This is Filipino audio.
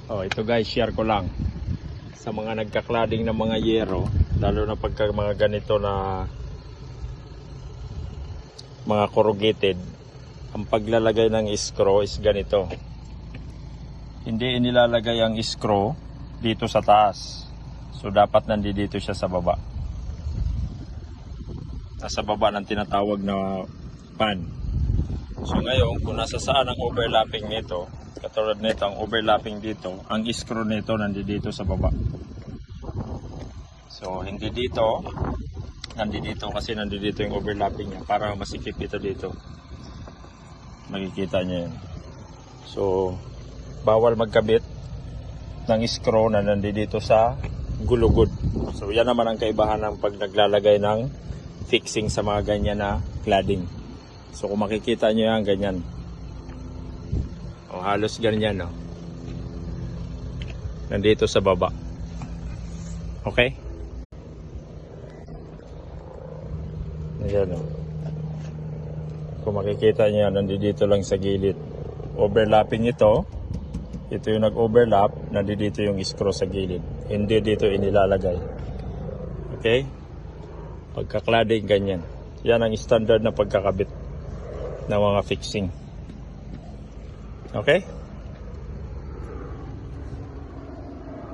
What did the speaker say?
Oh, ito guys, share ko lang sa mga nagkaklading ng mga yero, lalo na pagka mga ganito na mga corrugated. Ang paglalagay ng screw is ganito. Hindi inilalagay ang screw dito sa taas. So dapat nandito siya sa baba. Nasa baba ng tinatawag na pan. So ngayon, kung nasa saan ang overlapping nito, katulad nito, ang overlapping dito, ang screw nito nandito sa baba. So hindi dito, nandito kasi nandito yung overlapping niya para masikip ito dito. Makikita niyo yun. So bawal magkabit ng screw na nandito sa gulugod. So yan naman ang kaibahan ng pag naglalagay ng fixing sa mga ganyan na cladding. So kung makikita nyo yan, ganyan. O halos ganyan, no? Nandito sa baba. Okay? Ayan, no? Kung makikita nyo yan, nandito lang sa gilid. Overlapping ito. Ito yung nag-overlap. Nandito yung screw sa gilid. Hindi dito inilalagay. Okay? Pagka-cladding, ganyan. Yan ang standard na pagkakabit ng mga fixing. Okay?